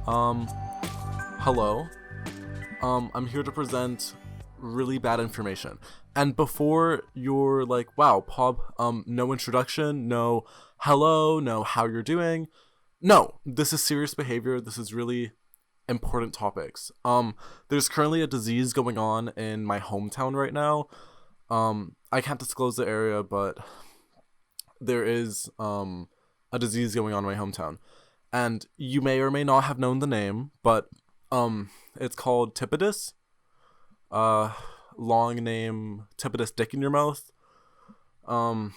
Um, Hello. I'm here to present really bad information. And before you're like, wow, Pop, no introduction, no hello, no how you're doing. No, this is serious behavior. This is really important topics. There's currently a disease going on in my hometown right now. I can't disclose the area, but there is a disease going on in my hometown. And you may or may not have known the name, but it's called Typitus. Long name, Typitus dick in your mouth. I've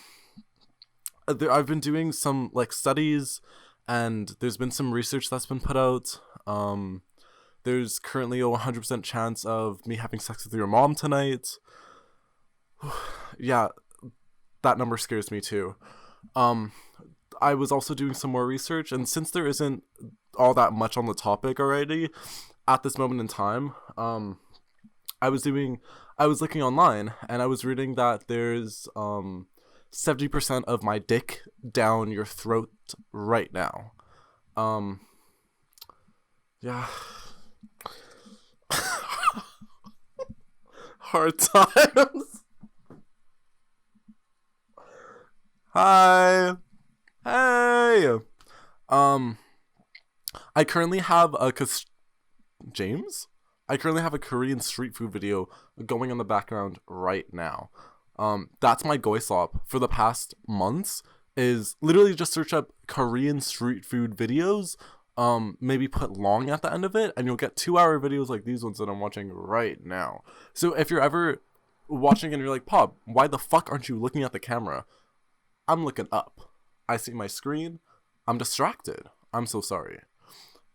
been doing some studies, and there's been some research that's been put out. There's currently a 100% chance of me having sex with your mom tonight. Yeah, that number scares me too. I was also doing some more research, and since there isn't all that much on the topic already at this moment in time, I was looking online, and I was reading that there's 70% of my dick down your throat right now. Yeah. Hard times. Hi. Hey. I currently have James? I currently have a Korean street food video going in the background right now. That's my goislop for the past months, is literally just search up Korean street food videos, maybe put long at the end of it, and you'll get 2-hour videos like these ones that I'm watching right now. So if you're ever watching and you're like, Pop, why the fuck aren't you looking at the camera? I'm looking up. I see my screen. I'm distracted. I'm so sorry.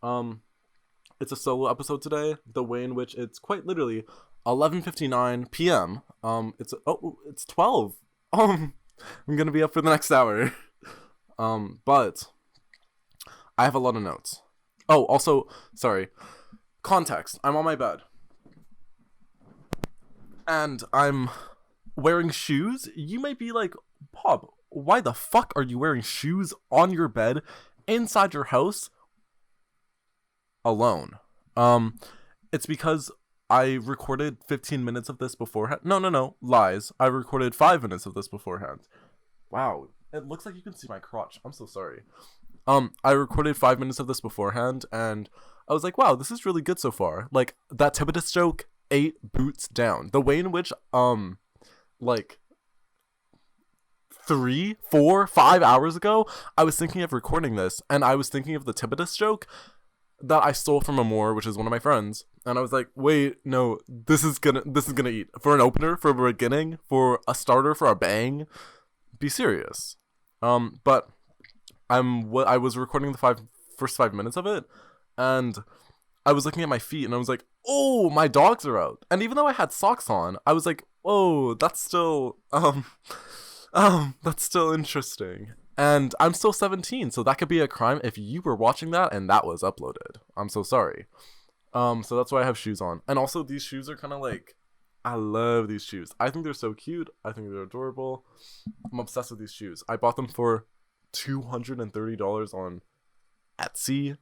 It's a solo episode today, the way in which it's quite literally 11:59 p.m. It's 12. I'm gonna be up for the next hour. But I have a lot of notes. Oh, also, sorry. Context. I'm on my bed. And I'm wearing shoes. You might be like, Pop, why the fuck are you wearing shoes on your bed inside your house alone? It's because I recorded 15 minutes of this beforehand. No, lies. I recorded 5 minutes of this beforehand. Wow, it looks like you can see my crotch. I'm so sorry. I recorded 5 minutes of this beforehand, and I was like, wow, this is really good so far. Like, that Typitus joke, 8 boots down. The way in which, 3, 4, 5 hours ago, I was thinking of recording this, and I was thinking of the Typitus joke that I stole from Amor, which is one of my friends, and I was like, wait, no, this is gonna eat. For an opener, for a beginning, for a starter, for a bang, be serious. But I was recording the first 5 minutes of it, and I was looking at my feet, and I was like, oh, my dogs are out. And even though I had socks on, I was like, oh, that's still interesting. And I'm still 17, so that could be a crime if you were watching that and that was uploaded. I'm so sorry. So that's why I have shoes on. And also, these shoes are kind of like, I love these shoes. I think they're so cute. I think they're adorable. I'm obsessed with these shoes. I bought them for $230 on Etsy.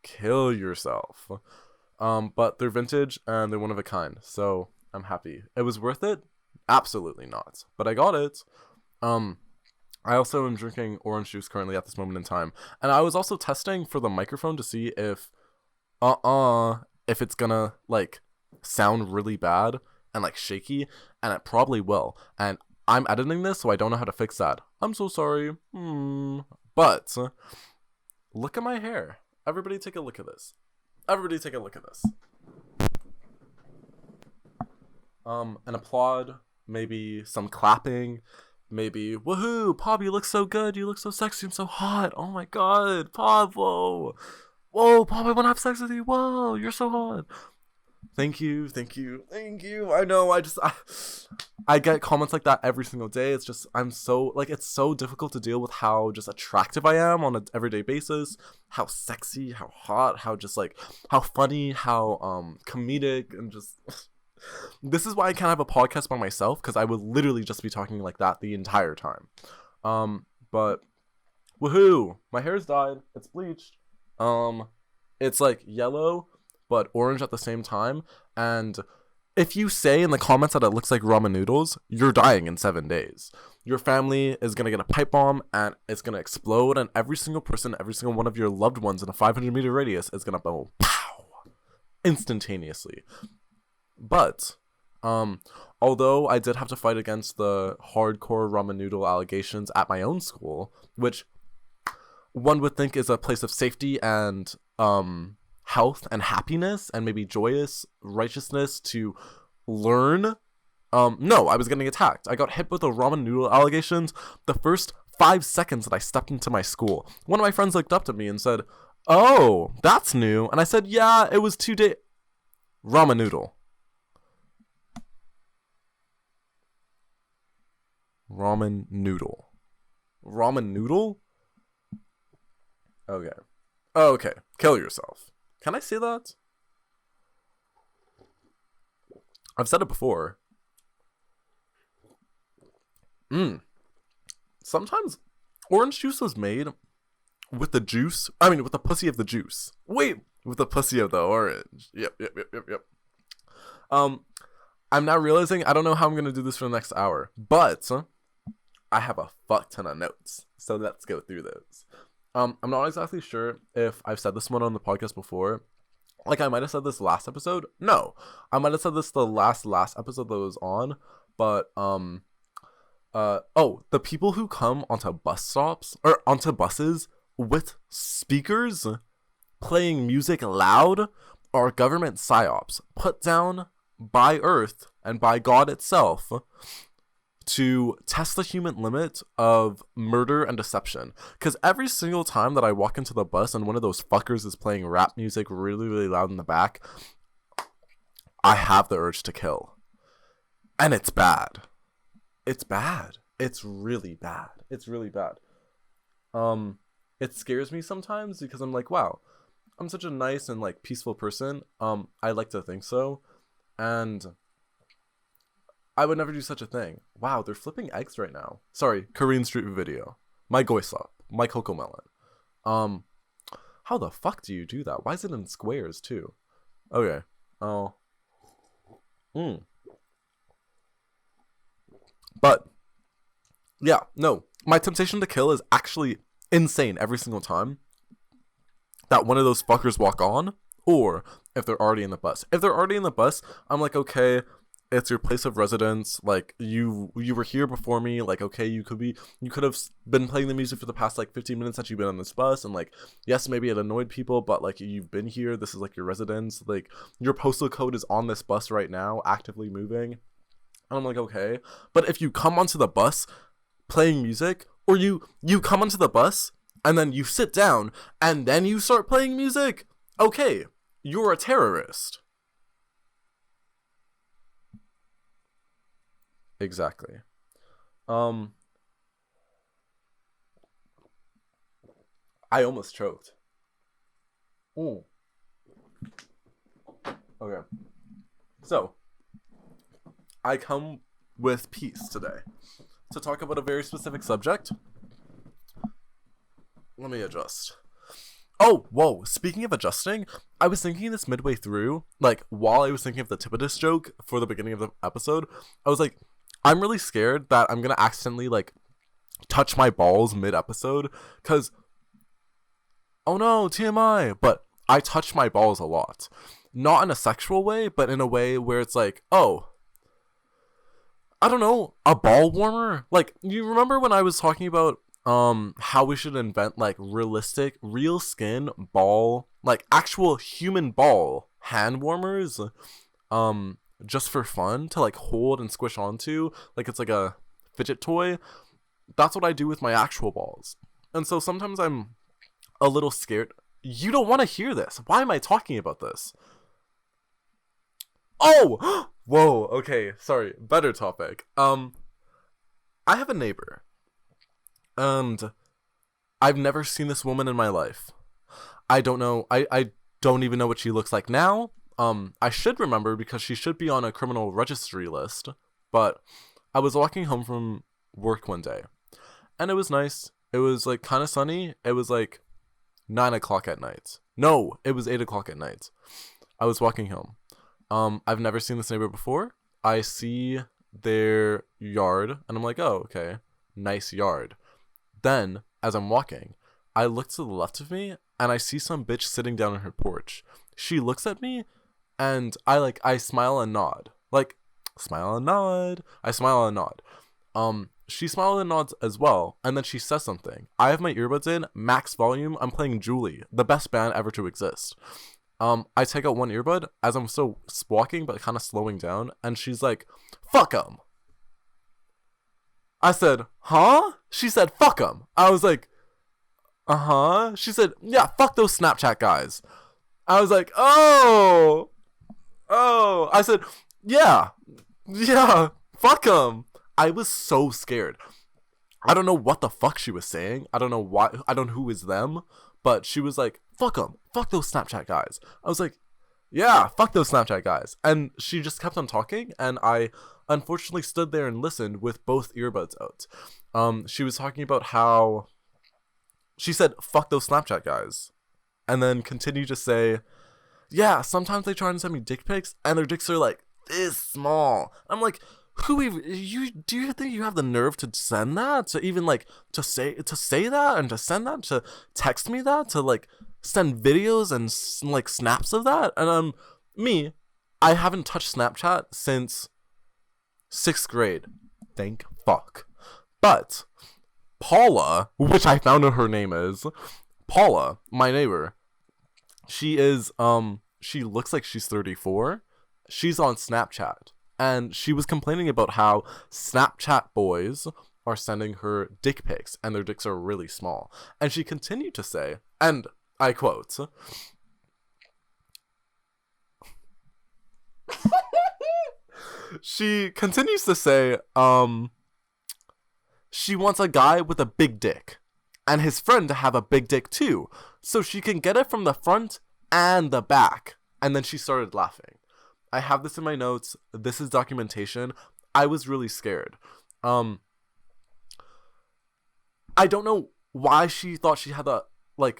Kill yourself. But they're vintage and they're one of a kind, so I'm happy. It was worth it? Absolutely not. But I got it. I also am drinking orange juice currently at this moment in time. And I was also testing for the microphone to see if it's gonna, sound really bad and, shaky. And it probably will. And I'm editing this, so I don't know how to fix that. I'm so sorry. But look at my hair. Everybody take a look at this. And applaud. Maybe some clapping. Maybe, woohoo, Pop, you look so good, you look so sexy and so hot, oh my god, Pop, whoa, Pop, I want to have sex with you, whoa, you're so hot. Thank you, I know, I get comments like that every single day. It's just, it's so difficult to deal with how just attractive I am on an everyday basis, how sexy, how hot, how just, how funny, how, comedic, and just... This is why I can't have a podcast by myself, because I would literally just be talking like that the entire time. But woohoo! My hair's dyed. It's bleached. It's like yellow, but orange at the same time. And if you say in the comments that it looks like ramen noodles, you're dying in 7 days. Your family is going to get a pipe bomb and it's going to explode. And every single person, every single one of your loved ones in a 500-meter radius is going to go pow instantaneously. But although I did have to fight against the hardcore ramen noodle allegations at my own school, which one would think is a place of safety and health and happiness and maybe joyous righteousness to learn. No, I was getting attacked. I got hit with the ramen noodle allegations the first 5 seconds that I stepped into my school. One of my friends looked up to me and said, "Oh, that's new." And I said, "Yeah, it was 2 days." Ramen noodle. Ramen noodle. Ramen noodle? Okay. Okay. Kill yourself. Can I say that? I've said it before. Sometimes orange juice was made with the juice. I mean, with the pussy of the juice. Wait, with the pussy of the orange. Yep. I'm now realizing I don't know how I'm going to do this for the next hour, but I have a fuck ton of notes. So let's go through those. I'm not exactly sure if I've said this one on the podcast before. Like, I might have said this last episode. No, I might have said this the last episode that was on. But, the people who come onto bus stops, or onto buses with speakers playing music loud are government psyops put down by Earth and by God itself to test the human limit of murder and deception. Because every single time that I walk into the bus and one of those fuckers is playing rap music really, really loud in the back, I have the urge to kill. And it's bad. It's bad. It's really bad. It's really bad. It scares me sometimes because I'm like, wow, I'm such a nice and like peaceful person. I like to think so. And I would never do such a thing. Wow, they're flipping eggs right now. Sorry, Korean street video. My goisop. My cocoa melon. How the fuck do you do that? Why is it in squares too? Okay. Oh. But yeah, no. My temptation to kill is actually insane every single time that one of those fuckers walk on, or if they're already in the bus. If they're already in the bus, I'm like, okay, it's your place of residence. Like, you were here before me. Like, okay, you could have been playing the music for the past like 15 minutes that you've been on this bus, and like, yes, maybe it annoyed people, but like, you've been here. This is like your residence. Like, your postal code is on this bus right now, actively moving. And I'm like, okay. But if you come onto the bus playing music, or you come onto the bus and then you sit down and then you start playing music, okay, you're a terrorist. Exactly. I almost choked. Okay. So, I come with peace today to talk about a very specific subject. Let me adjust. Oh, whoa. Speaking of adjusting, I was thinking this midway through, like, while I was thinking of the tip of this joke for the beginning of the episode, I was like, I'm really scared that I'm going to accidentally, like, touch my balls mid-episode, because, oh no, TMI, but I touch my balls a lot. Not in a sexual way, but in a way where it's like, oh, I don't know, a ball warmer? Like, you remember when I was talking about how we should invent like realistic, real skin ball, like actual human ball hand warmers, just for fun to like hold and squish onto, like it's like a fidget toy. That's what I do with my actual balls. And so sometimes I'm a little scared. You don't want to hear this. Why am I talking about this? Oh, whoa. Okay. Sorry. Better topic. I have a neighbor, and I've never seen this woman in my life. I don't know. I don't even know what she looks like now. I should remember because she should be on a criminal registry list. But I was walking home from work one day, and it was nice. It was like kind of sunny. It was like 9 o'clock at night. No, it was 8 o'clock at night. I was walking home. I've never seen this neighbor before. I see their yard, and I'm like, oh, okay, nice yard. Then, as I'm walking, I look to the left of me, and I see some bitch sitting down on her porch. She looks at me, and I smile and nod. Smile and nod. I smile and nod. She smiles and nods as well, and then she says something. I have my earbuds in, max volume. I'm playing Julie, the best band ever to exist. I take out one earbud as I'm still walking, but kind of slowing down, and she's like, fuck 'em. I said, huh? She said, fuck 'em. I was like, uh-huh. She said, yeah, fuck those Snapchat guys. I was like, oh. I said, yeah, fuck 'em. I was so scared. I don't know what the fuck she was saying. I don't know why. I don't know who is them. But she was like, fuck them. Fuck those Snapchat guys. I was like, yeah, fuck those Snapchat guys. And she just kept on talking. And I unfortunately stood there and listened with both earbuds out. She was talking about how she said, fuck those Snapchat guys. And then continued to say, yeah, sometimes they try and send me dick pics. And their dicks are like this small. I'm like, do you think you have the nerve to send that, to even to say that, and to send that, to text me that, to send videos and snaps of that? And I haven't touched Snapchat since 6th grade, thank fuck. But Paula, which I found out her name is Paula, my neighbor, she looks like she's 34. She's on Snapchat. And she was complaining about how Snapchat boys are sending her dick pics and their dicks are really small. And she continued to say, and I quote, she continues to say, she wants a guy with a big dick and his friend to have a big dick too, so she can get it from the front and the back. And then she started laughing. I have this in my notes. This is documentation. I was really scared. I don't know why she thought she had a, I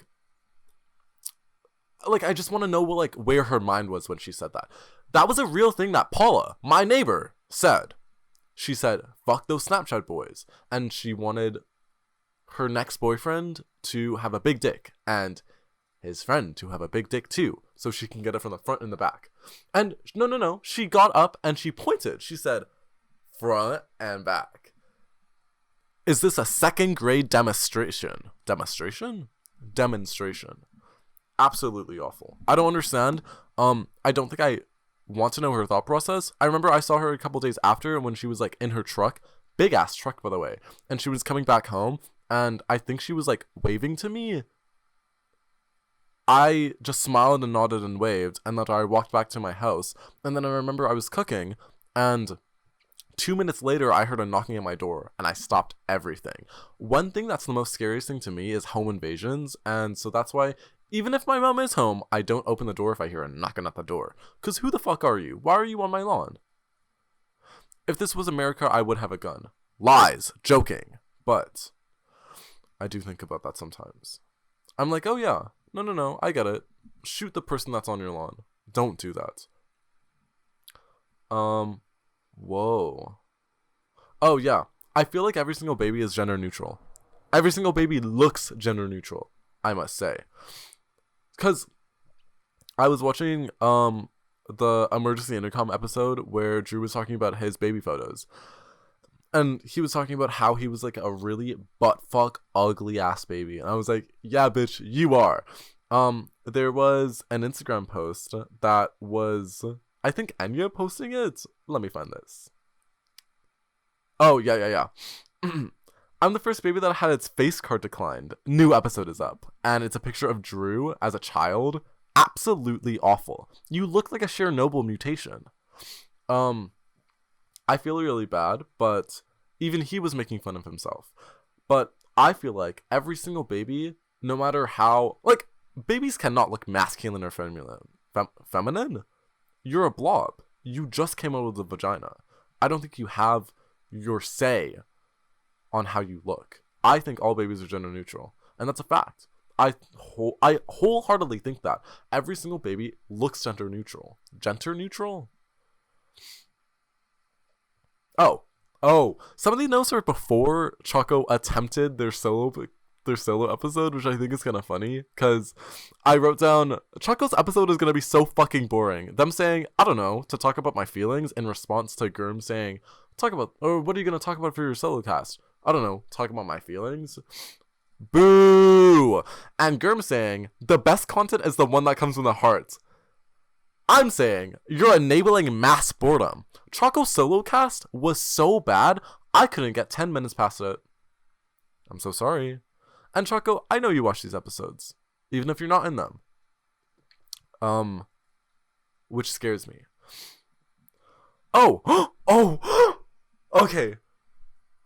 just want to know where her mind was when she said that. That was a real thing that Paula, my neighbor, said. She said, fuck those Snapchat boys. And she wanted her next boyfriend to have a big dick. And his friend to have a big dick too, so she can get it from the front and the back. And no, she got up and she pointed. She said, front and back. Is this a 2nd grade demonstration? Demonstration? Absolutely awful. I don't understand. I don't think I want to know her thought process. I remember I saw her a couple days after when she was in her truck, big ass truck by the way, and she was coming back home, and I think she was waving to me. I just smiled and nodded and waved, and then I walked back to my house. And then I remember I was cooking, and 2 minutes later, I heard a knocking at my door, and I stopped everything. One thing that's the most scariest thing to me is home invasions, and so that's why, even if my mom is home, I don't open the door if I hear a knocking at the door. Because who the fuck are you? Why are you on my lawn? If this was America, I would have a gun. Lies. Joking. But I do think about that sometimes. I'm like, oh yeah. No, I get it. Shoot the person that's on your lawn. Don't do that. Whoa. Oh, yeah. I feel like every single baby is gender neutral. Every single baby looks gender neutral, I must say. Because I was watching the Emergency Intercom episode where Drew was talking about his baby photos. And he was talking about how he was a really buttfuck ugly ass baby. And I was like, yeah, bitch, you are. There was an Instagram post that was, I think Enya posting it. Let me find this. Oh, yeah. I'm the first baby that had its face card declined. New episode is up. And it's a picture of Drew as a child. Absolutely awful. You look like a Chernobyl mutation. I feel really bad, but even he was making fun of himself. But I feel like every single baby, no matter how, babies cannot look masculine or feminine. You're a blob. You just came out of the vagina. I don't think you have your say on how you look. I think all babies are gender neutral, and that's a fact. I wholeheartedly think that every single baby looks gender neutral. Gender neutral? Oh, somebody knows her before Choco attempted their solo episode, which I think is kind of funny, because I wrote down, Choco's episode is going to be so fucking boring. Them saying, I don't know, to talk about my feelings, in response to Gurm saying, what are you going to talk about for your solo cast? I don't know, talk about my feelings? Boo! And Gurm saying, the best content is the one that comes from the heart. I'm saying, you're enabling mass boredom. Choco's solo cast was so bad, I couldn't get 10 minutes past it. I'm so sorry. And Choco, I know you watch these episodes, even if you're not in them. Which scares me. Oh! Oh! Okay.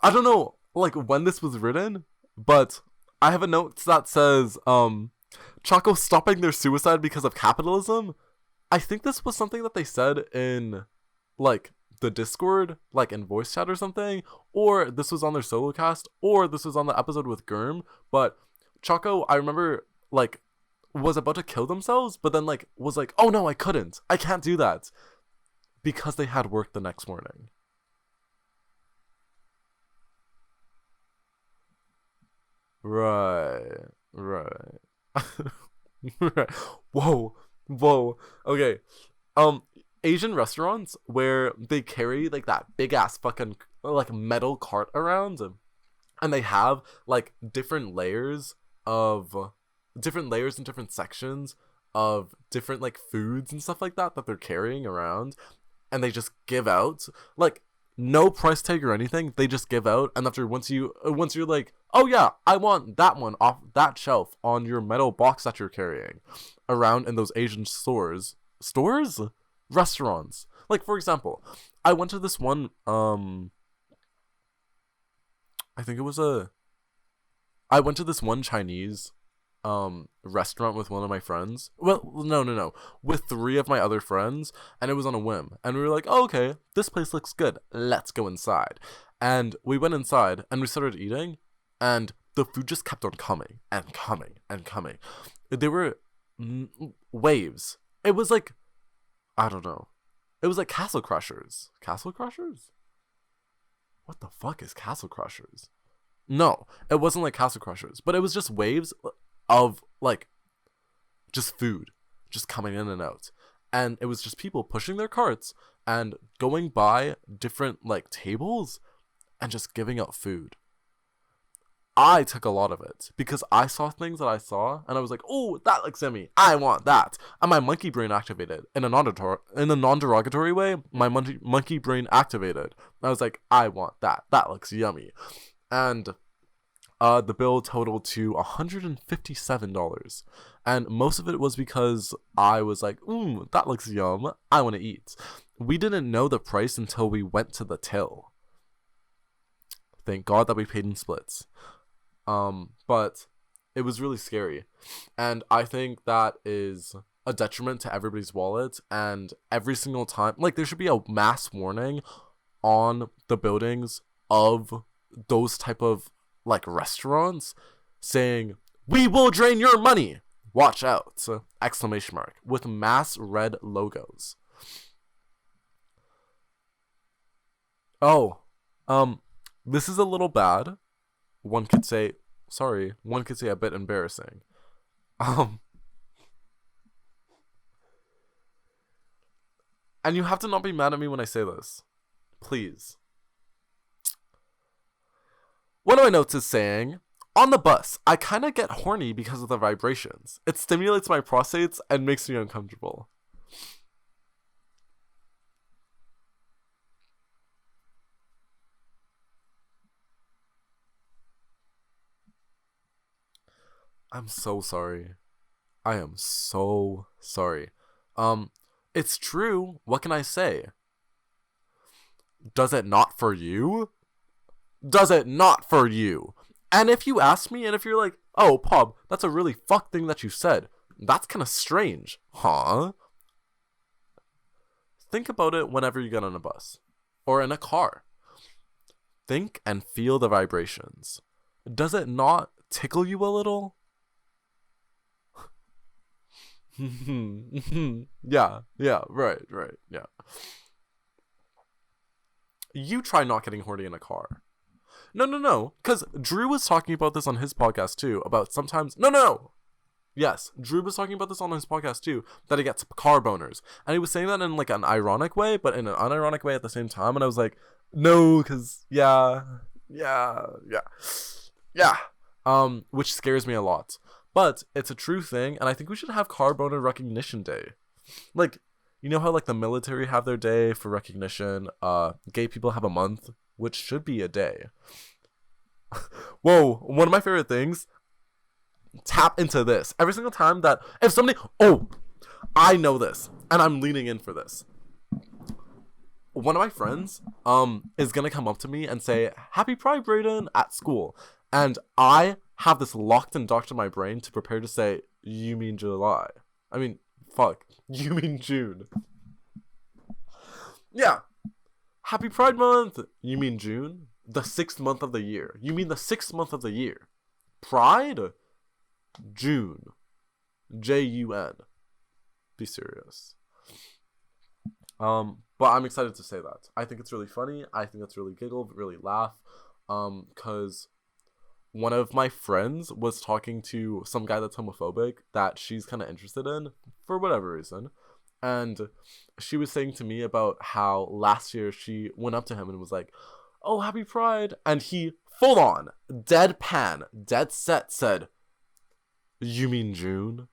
I don't know, like, when this was written, but I have a note that says, Choco stopping their suicide because of capitalism. I think this was something that they said in, like, the Discord, like in voice chat or something, or this was on their solo cast, or this was on the episode with Gurm, but Choco, I remember, like, was about to kill themselves, but then, like, was like, oh no, I can't do that, because they had work the next morning. Right. Right. Whoa, okay, Asian restaurants where they carry, like, that big ass fucking, like, metal cart around, and they have, like, different layers and different sections of different, like, foods and stuff like that they're carrying around, and they just give out, like, no price tag or anything, they just give out, and after once you're like, oh yeah, I want that one off that shelf on your metal box that you're carrying around in those Asian restaurants. Like, for example, I went to this one, I went to this one Chinese restaurant with one of my friends. Well, no, with 3 of my other friends, and it was on a whim. And we were like, oh, okay, this place looks good. Let's go inside. And we went inside and we started eating, and the food just kept on coming and coming and coming. There were waves. It was like, I don't know. It was like Castle Crushers. Castle Crushers? What the fuck is Castle Crushers? No, it wasn't like Castle Crushers, but it was just waves of, like, just food just coming in and out. And it was just people pushing their carts and going by different, like, tables and just giving out food. I took a lot of it because I saw things that I saw and I was like, oh, that looks yummy, I want that. And my monkey brain activated in a non-derogatory way. My monkey brain activated. I was like, I want that. That looks yummy. And the bill totaled to $157. And most of it was because I was like, that looks yum, I want to eat. We didn't know the price until we went to the till. Thank God that we paid in splits. But it was really scary. And I think that is a detriment to everybody's wallet. And every single time, like, there should be a mass warning on the buildings of those type of, like, restaurants saying, we will drain your money, watch out, ! With mass red logos. Oh, this is a little bad. One could say a bit embarrassing. And you have to not be mad at me when I say this. Please. One of my notes is saying, on the bus, I kind of get horny because of the vibrations. It stimulates my prostates and makes me uncomfortable. I'm so sorry. I am so sorry. It's true. What can I say? Does it not for you? Does it not for you? And if you ask me, and if you're like, oh, Pub, that's a really fucked thing that you said. That's kind of strange. Huh? Think about it whenever you get on a bus. Or in a car. Think and feel the vibrations. Does it not tickle you a little? Yeah, right, yeah. You try not getting horny in a car. No, because Drew was talking about this on his podcast too, about sometimes, no. Yes, Drew was talking about this on his podcast too, that he gets car boners. And he was saying that in like an ironic way, but in an unironic way at the same time. And I was like, no, because yeah. Which scares me a lot. But it's a true thing, and I think we should have car boner recognition day. Like, you know how like the military have their day for recognition, gay people have a month, which should be a day. Whoa, one of my favorite things, tap into this. Every single time that, if somebody, I know this, and I'm leaning in for this. One of my friends, is gonna come up to me and say, Happy Pride, Brayden, at school. And I have this locked and docked in my brain to prepare to say, you mean July. I mean, fuck, you mean June. Yeah. Happy Pride Month. You mean June? The 6th month of the year. You mean the 6th month of the year. Pride? June. Jun. Be serious. But I'm excited to say that. I think it's really funny. I think it's really giggle, really laugh. Cause one of my friends was talking to some guy that's homophobic that she's kind of interested in for whatever reason. And she was saying to me about how last year she went up to him and was like, oh, happy Pride. And he full on, deadpan, dead set said, you mean June?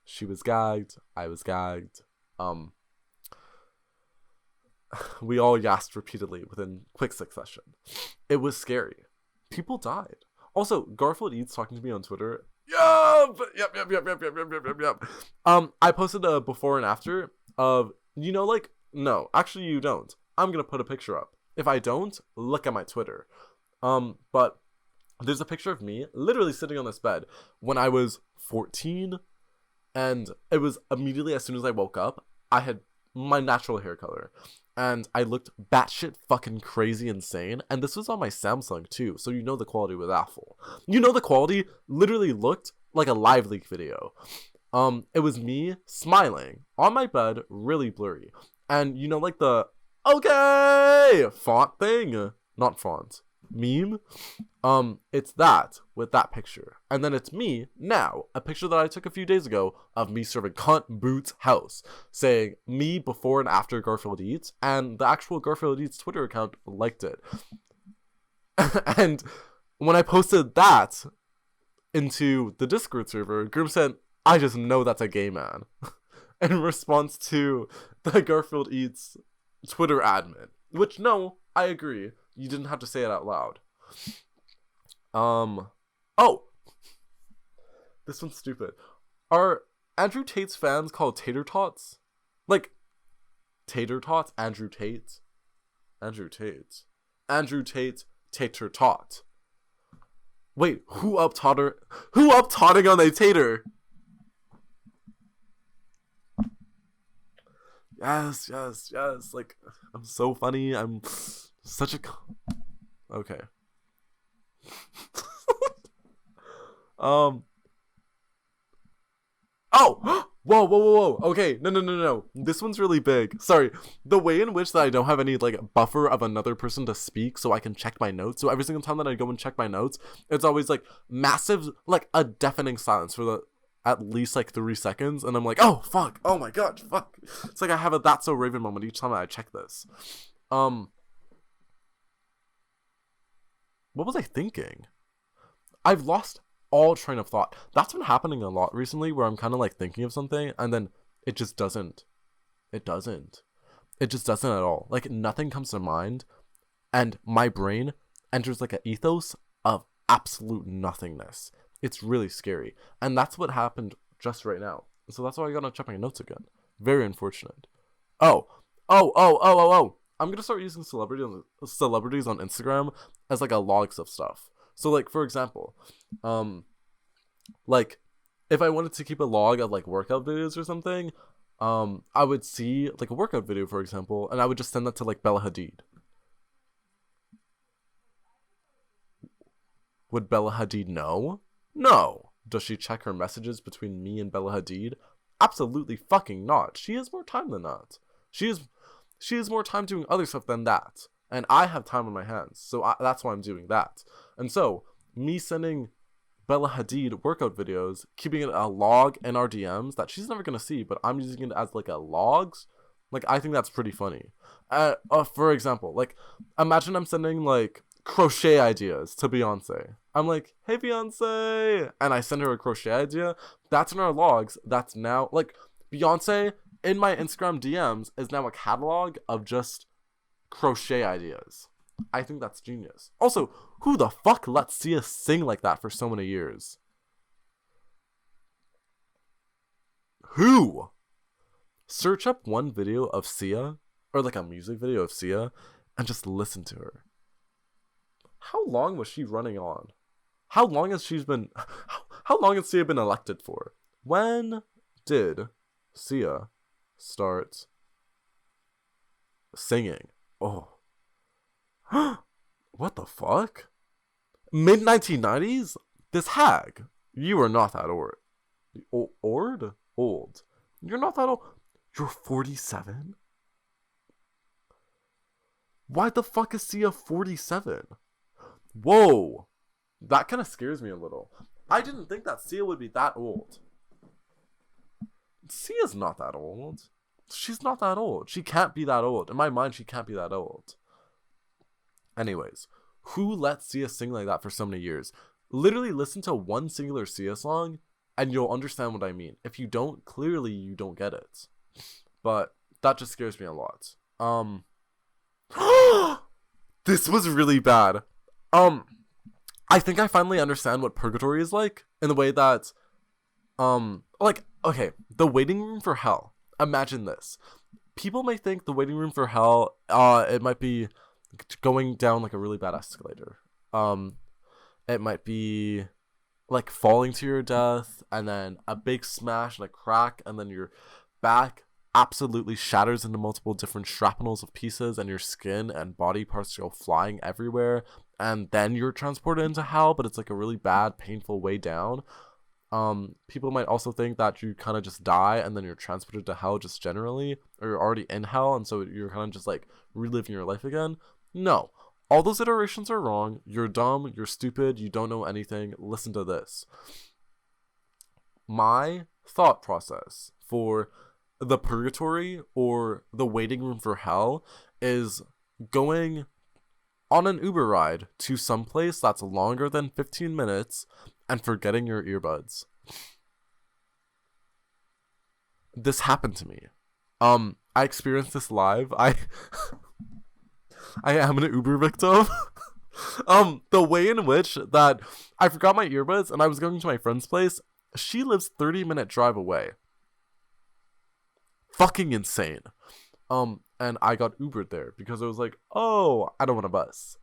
She was gagged. I was gagged. We all yassed repeatedly within quick succession. It was scary. People died. Also, Garfield Eats talking to me on Twitter. Yep. I posted a before and after of, no, actually you don't. I'm gonna put a picture up. If I don't, look at my Twitter. But there's a picture of me literally sitting on this bed when I was 14, and it was immediately as soon as I woke up, I had my natural hair color. And I looked batshit fucking crazy insane. And this was on my Samsung too. So you know the quality was awful. You know the quality literally looked like a live leak video. It was me smiling on my bed, really blurry. And you know like the okay font thing? Not font. Meme? It's that with that picture. And then it's me now, a picture that I took a few days ago of me serving cunt boots house, saying me before and after Garfield Eats, and the actual Garfield Eats Twitter account liked it. And when I posted that into the Discord server, Grim said, I just know that's a gay man. In response to the Garfield Eats Twitter admin. Which, no, I agree. You didn't have to say it out loud. This one's stupid. Are Andrew Tate's fans called tater tots? Like, tater tots? Andrew Tate? Andrew Tate. Andrew Tate, tater tot. Wait, who up-totting on a tater? Yes. Like, I'm so funny. I'm such a... Okay. Whoa. Okay, no. This one's really big. Sorry. The way in which that I don't have any, like, buffer of another person to speak so I can check my notes. So every single time that I go and check my notes, it's always, like, massive, like, a deafening silence for the... at least like 3 seconds, and I'm like, oh fuck, oh my god, fuck. It's like I have a That's So Raven moment each time I check this. What was I thinking? I've lost all train of thought. That's been happening a lot recently, where I'm kind of like thinking of something and then it just doesn't. It just doesn't at all. Like nothing comes to mind, and my brain enters like an ethos of absolute nothingness. It's really scary. And that's what happened just right now. So that's why I gotta check my notes again. Very unfortunate. Oh. I'm gonna start using celebrities on Instagram as like a logs of stuff. So like, for example, like if I wanted to keep a log of like workout videos or something, I would see like a workout video, for example, and I would just send that to like Bella Hadid. Would Bella Hadid know? No. Does she check her messages between me and Bella Hadid? Absolutely fucking not. She has more time than that. She has more time doing other stuff than that. And I have time on my hands. So that's why I'm doing that. And so, me sending Bella Hadid workout videos, keeping it a log in our DMs that she's never going to see, but I'm using it as like a logs. Like, I think that's pretty funny. For example, like, imagine I'm sending like crochet ideas to Beyonce. I'm like, hey Beyonce, and I send her a crochet idea. That's in our logs. That's now, like, Beyonce in my Instagram DMs is now a catalog of just crochet ideas. I think that's genius. Also, who the fuck lets Sia sing like that for so many years? Who? Search up one video of Sia, or like a music video of Sia, and just listen to her. How long was she running on? How long has Sia been elected for? When did Sia start singing? Oh. What the fuck? Mid-1990s? This hag. You are not that old. You're not that old. You're 47? Why the fuck is Sia 47? Whoa. That kind of scares me a little. I didn't think that Sia would be that old. Sia's not that old. She's not that old. She can't be that old. In my mind, she can't be that old. Anyways, who let Sia sing like that for so many years? Literally listen to one singular Sia song and you'll understand what I mean. If you don't, clearly you don't get it. But that just scares me a lot. This was really bad. I think I finally understand what purgatory is like in the way that, like, okay, the waiting room for hell. Imagine this. People may think the waiting room for hell, it might be going down like a really bad escalator. It might be like falling to your death and then a big smash and a crack and then your back absolutely shatters into multiple different shrapnels of pieces and your skin and body parts go flying everywhere and then you're transported into hell, but it's like a really bad, painful way down. People might also think that you kind of just die and then you're transported to hell just generally, or you're already in hell and so you're kind of just like reliving your life again. No, all those iterations are wrong. You're dumb, you're stupid, you don't know anything. Listen to this. My thought process for the purgatory or the waiting room for hell is going on an Uber ride to some place that's longer than 15 minutes and forgetting your earbuds. This happened to me. I experienced this live. I am an Uber victim. The way in which that I forgot my earbuds and I was going to my friend's place. She lives 30-minute drive away. Fucking insane. And I got Ubered there because I was like, oh, I don't want a bus.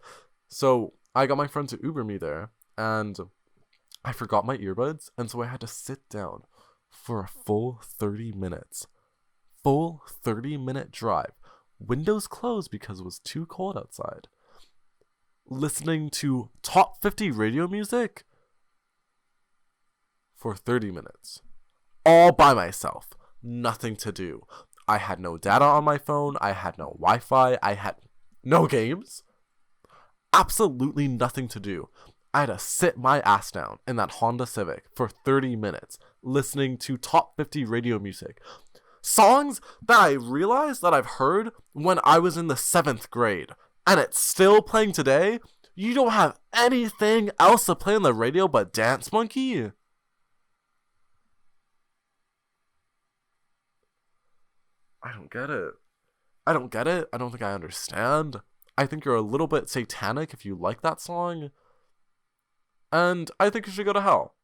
So I got my friend to Uber me there and I forgot my earbuds. And so I had to sit down for a full 30 minutes. Full 30-minute drive. Windows closed because it was too cold outside. Listening to top 50 radio music for 30 minutes. All by myself. Nothing to do. I had no data on my phone. I had no Wi-Fi. I had no games. Absolutely nothing to do. I had to sit my ass down in that Honda Civic for 30 minutes listening to top 50 radio music. Songs that I realized that I've heard when I was in the 7th grade. And it's still playing today. You don't have anything else to play on the radio but Dance Monkey? I don't get it. I don't think I understand. I think you're a little bit satanic if you like that song. And I think you should go to hell.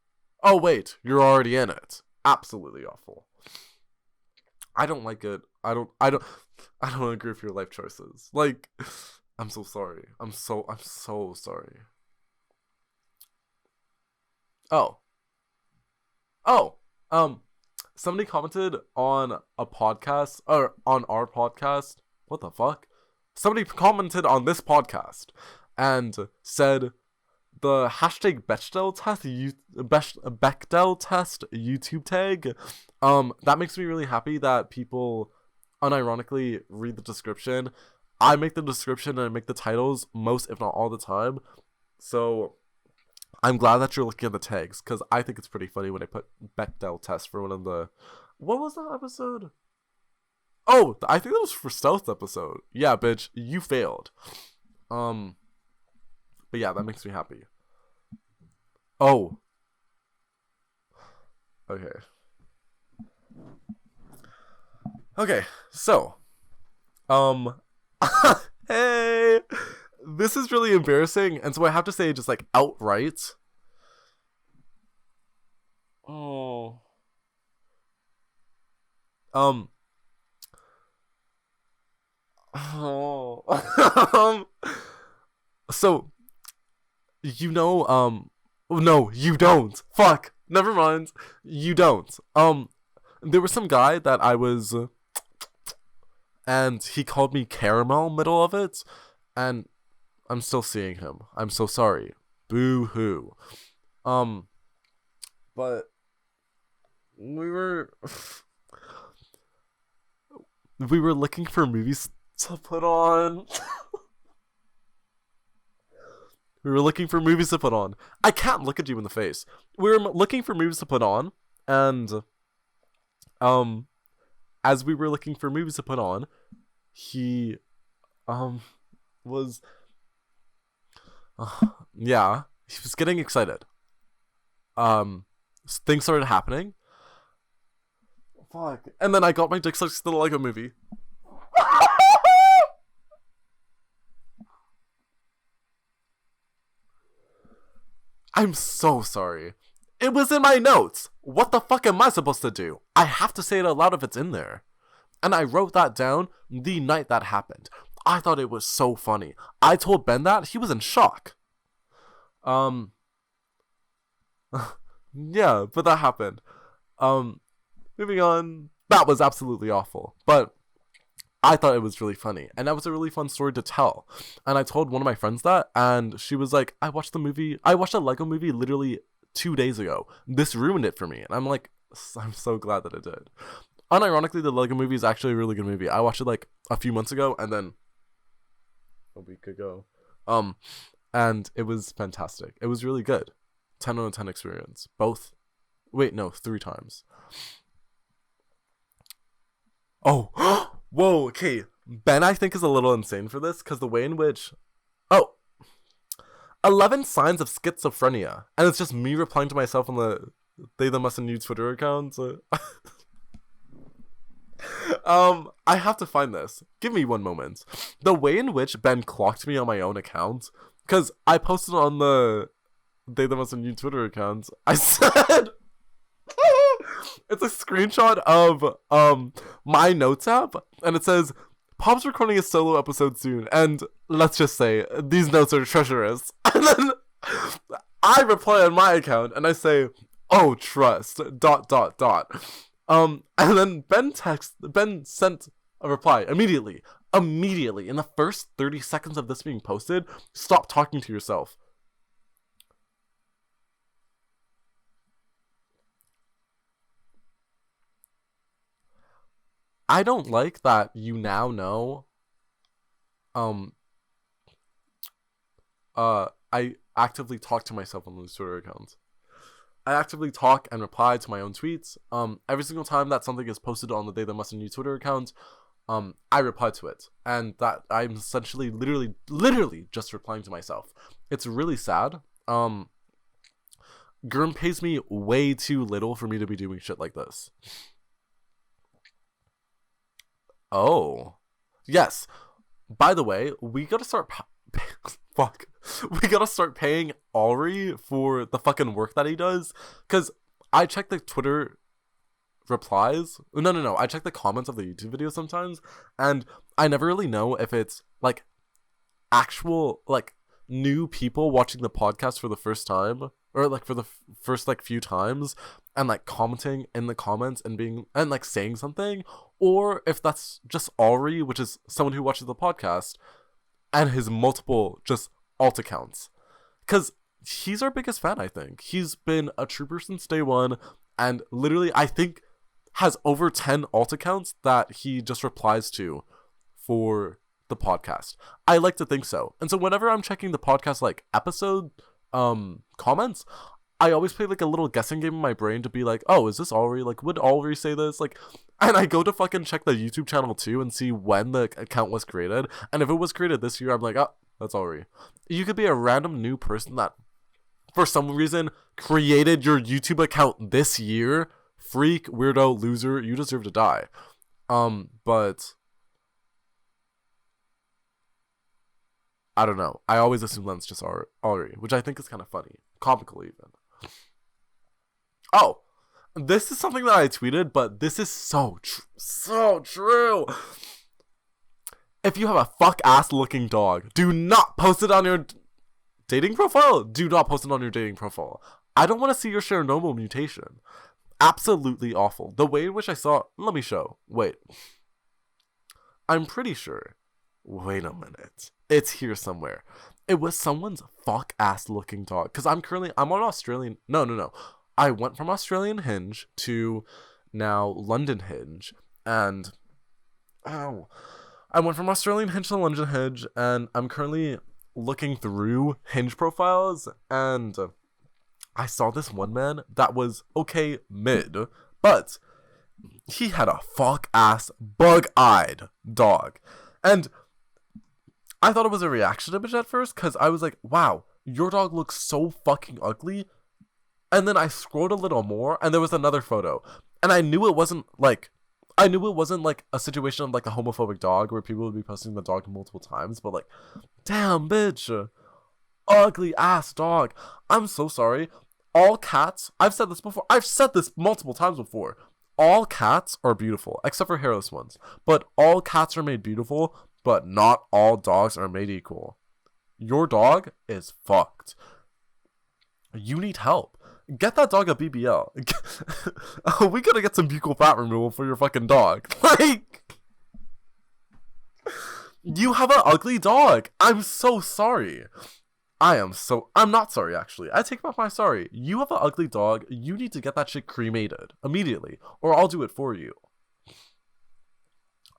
Oh wait, you're already in it. Absolutely awful. I don't like it. I don't agree with your life choices. Like, I'm so sorry. I'm so sorry. Somebody commented on a podcast, or on our podcast. What the fuck? Somebody commented on this podcast and said the hashtag Bechdel test YouTube tag, that makes me really happy that people unironically read the description. I make the description and I make the titles most, if not all the time. So I'm glad that you're looking at the tags, because I think it's pretty funny when I put Bechdel test for one of the... What was that episode? Oh, I think that was for Stealth episode. Yeah, bitch, you failed. But yeah, that makes me happy. Oh. Okay, so, hey, this is really embarrassing, and so I have to say just, like, outright. Oh. So, you know, no, you don't. Fuck. Never mind. You don't. There was some guy that I was, and he called me Caramel middle of it, and I'm still seeing him. I'm so sorry. Boo-hoo. But we were looking for movies to put on. We were looking for movies to put on. I can't look at you in the face. We were looking for movies to put on, and as we were looking for movies to put on, he was yeah, he was getting excited. Things started happening. Fuck. And then I got my dick sucked to the Lego movie. I'm so sorry. It was in my notes. What the fuck am I supposed to do? I have to say it out loud if it's in there. And I wrote that down the night that happened. I thought it was so funny. I told Ben that. He was in shock. Yeah, but that happened. Moving on. That was absolutely awful. But I thought it was really funny, and that was a really fun story to tell. And I told one of my friends that, and she was like, I watched a Lego movie literally 2 days ago. This ruined it for me. And I'm like, I'm so glad that it did. Unironically, the Lego movie is actually a really good movie. I watched it like a few months ago, and then a week ago. And it was fantastic. It was really good. 10 out of 10 experience. 3 times. Oh, whoa, okay. Ben, I think, is a little insane for this, because the way in which... 11 signs of schizophrenia. And it's just me replying to myself on the They Them Us and You Twitter account. I have to find this. Give me one moment. The way in which Ben clocked me on my own account, because I posted on the They Them Us and You Twitter account, I said... It's a screenshot of my notes app, and it says, Pop's recording a solo episode soon, and let's just say, these notes are treacherous. And then I reply on my account, and I say, oh, trust, ... And then Ben sent a reply immediately, in the first 30 seconds of this being posted, stop talking to yourself. I don't like that you now know, I actively talk to myself on those Twitter accounts. I actively talk and reply to my own tweets. Every single time that something is posted on the They That Must and You Twitter account, I reply to it. And that I'm essentially literally just replying to myself. It's really sad. Gurm pays me way too little for me to be doing shit like this. Oh, yes. By the way, we gotta start. We gotta start paying Ari for the fucking work that he does. Cause I check the Twitter replies. No. I check the comments of the YouTube video sometimes, and I never really know if it's like actual like new people watching the podcast for the first time, or like for the first like few times, and like commenting in the comments and being and like saying something, or if that's just Ari, which is someone who watches the podcast, and his multiple just alt accounts. Because he's our biggest fan, I think. He's been a trooper since day one, and literally, I think, has over 10 alt accounts that he just replies to for the podcast. I like to think so. And so whenever I'm checking the podcast, like, episode comments, I always play, like, a little guessing game in my brain to be like, oh, is this Alri? Like, would Alri say this? Like, and I go to fucking check the YouTube channel, too, and see when the account was created. And if it was created this year, I'm like, oh, that's Alri. You could be a random new person that, for some reason, created your YouTube account this year. Freak, weirdo, loser, you deserve to die. But I don't know. I always assume that's just Alri, which I think is kind of funny. Comical, even. Oh, this is something that I tweeted, but this is so true. If you have a fuck-ass looking dog, do not post it on your dating profile. Do not post it on your dating profile. I don't want to see your Chernobyl mutation. Absolutely awful. The way in which I saw... Let me show. Wait. I'm pretty sure. Wait a minute. It's here somewhere. It was someone's fuck-ass looking dog. Because I'm on Australian... No. I went from Australian Hinge to now London Hinge. And... Ow. I went from Australian Hinge to London Hinge. And I'm currently looking through Hinge profiles. And... I saw this one man that was okay mid, but he had a fuck-ass bug-eyed dog. And I thought it was a reaction image at first, because I was like, wow, your dog looks so fucking ugly. And then I scrolled a little more, and there was another photo. And I knew it wasn't like a situation of like a homophobic dog where people would be posting the dog multiple times, but like, damn, bitch. Ugly ass dog. I'm so sorry. All cats, I've said this before. I've said this multiple times before. All cats are beautiful, except for hairless ones. But all cats are made beautiful, but not all dogs are made equal. Your dog is fucked. You need help. Get that dog a BBL. We gotta get some buccal fat removal for your fucking dog. Like, you have an ugly dog. I'm so sorry. I'm not sorry, actually. I take back my sorry. You have an ugly dog. You need to get that shit cremated immediately, or I'll do it for you.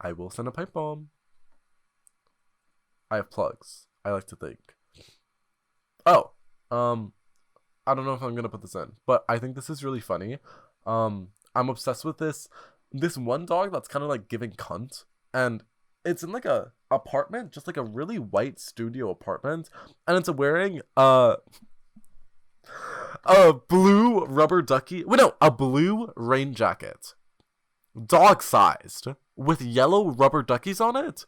I will send a pipe bomb. I have plugs, I like to think. Oh, I don't know if I'm gonna put this in, but I think this is really funny. I'm obsessed with this one dog that's kind of like giving cunt, and it's in like a apartment, just like a really white studio apartment, and it's wearing a blue rubber ducky. Wait, no, a blue rain jacket, dog sized, with yellow rubber duckies on it,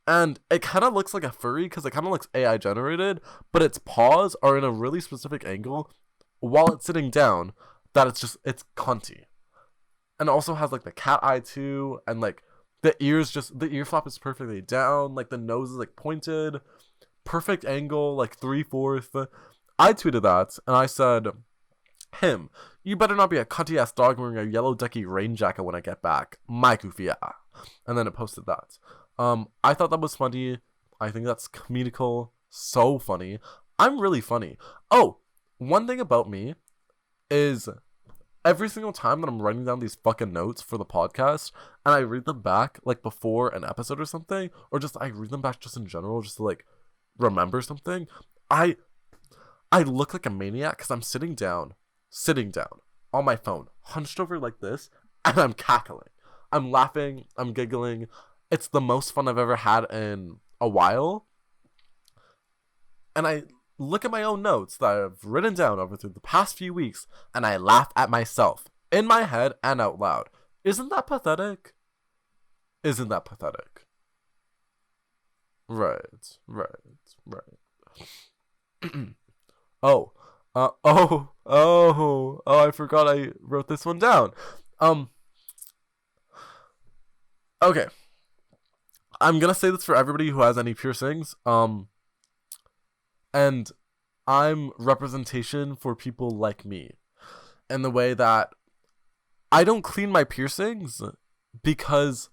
and it kind of looks like a furry because it kind of looks AI generated, but its paws are in a really specific angle while it's sitting down that it's cunty, and also has like the cat eye too, and like. The ear flap is perfectly down, like the nose is like pointed, perfect angle, like 3/4. I tweeted that, and I said, him, you better not be a cunty ass dog wearing a yellow ducky rain jacket when I get back. My goofy ass. And then it posted that. I thought that was funny. I think that's comedical. So funny. I'm really funny. Oh, one thing about me is... every single time that I'm writing down these fucking notes for the podcast, and I read them back, like, before an episode or something, or just I read them back just in general, just to, like, remember something, I look like a maniac, because I'm sitting down, on my phone, hunched over like this, and I'm cackling. I'm laughing, I'm giggling. It's the most fun I've ever had in a while. And I look at my own notes that I've written down over through the past few weeks, and I laugh at myself in my head and out loud. Isn't that pathetic? Isn't that pathetic? Right. I forgot I wrote this one down. Okay. I'm gonna say this for everybody who has any piercings. And I'm representation for people like me, in the way that I don't clean my piercings because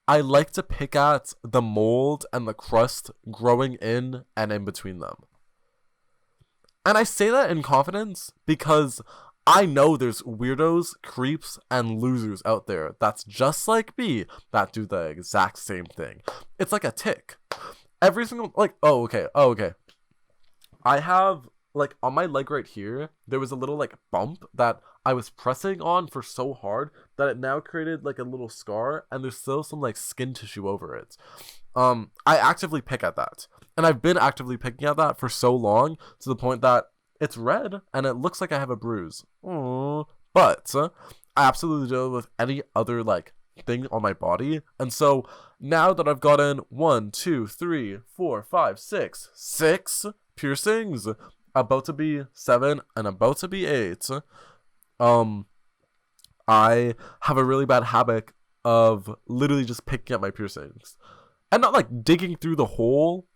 I like to pick at the mold and the crust growing in and in between them. And I say that in confidence because I know there's weirdos, creeps, and losers out there that's just like me that do the exact same thing. It's like a tick. Every single, like, oh, okay. I have, like, on my leg right here, there was a little, like, bump that I was pressing on for so hard that it now created, like, a little scar, and there's still some, like, skin tissue over it. I actively pick at that. And I've been actively picking at that for so long, to the point that it's red, and it looks like I have a bruise. Aww. But I absolutely do it with any other, like, thing on my body. And so, now that I've gotten 1, 2, 3, 4, 5, 6 piercings, about to be 7, and about to be 8, I have a really bad habit of literally just picking at my piercings. And not, like, digging through the hole,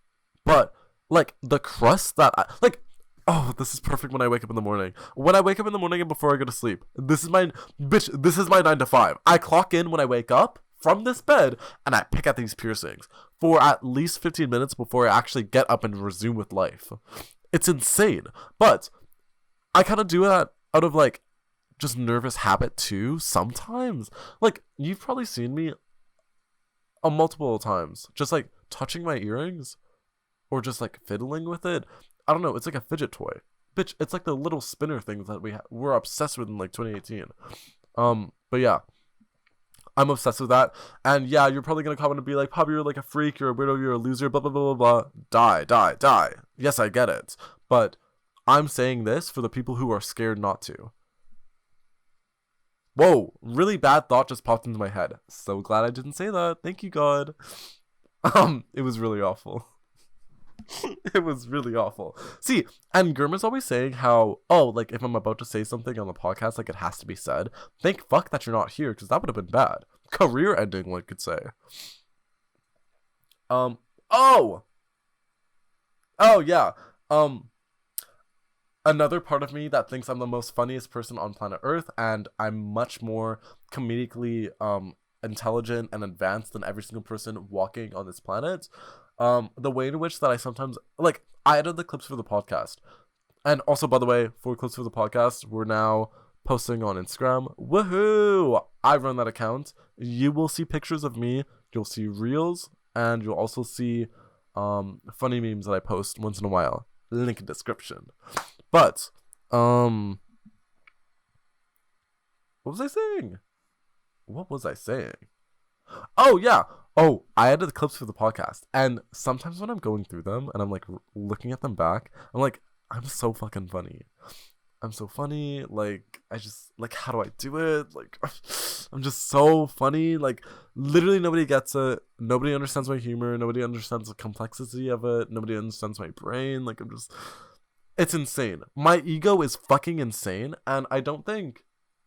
but, like, the crust that I, like, oh, this is perfect when I wake up in the morning. When I wake up in the morning and before I go to sleep, this is my 9 to 5. I clock in when I wake up from this bed, and I pick at these piercings for at least 15 minutes before I actually get up and resume with life. It's insane. But I kind of do that out of, like, just nervous habit too, sometimes. Like, you've probably seen me multiple times, just, like, touching my earrings, or just, like, fiddling with it. I don't know, it's like a fidget toy. Bitch, it's like the little spinner things that we're obsessed with in, like, 2018. But yeah, I'm obsessed with that. And yeah, you're probably gonna comment and be like, Pop, you're like a freak, you're a weirdo, you're a loser, blah, blah, blah, blah, blah. Die. Yes, I get it. But I'm saying this for the people who are scared not to. Whoa, really bad thought just popped into my head. So glad I didn't say that. Thank you, God. It was really awful. It was really awful. See, and Gurma's always saying how, oh, like, if I'm about to say something on the podcast, like, it has to be said. Thank fuck that you're not here, because that would have been bad. Career ending, one could say. Oh, yeah. Another part of me that thinks I'm the most funniest person on planet Earth, and I'm much more comedically, intelligent and advanced than every single person walking on this planet. The way in which that I sometimes, like, I added the clips for the podcast. And also, by the way, for clips for the podcast, we're now posting on Instagram. Woohoo! I run that account. You will see pictures of me. You'll see reels. And you'll also see funny memes that I post once in a while. Link in description. But, what was I saying? Oh, yeah. Oh, I added the clips for the podcast. And sometimes when I'm going through them and I'm, like, looking at them back, I'm like, I'm so fucking funny. I'm so funny. Like, I just, like, how do I do it? Like, I'm just so funny. Like, literally nobody gets it. Nobody understands my humor. Nobody understands the complexity of it. Nobody understands my brain. Like, it's insane. My ego is fucking insane. And I don't think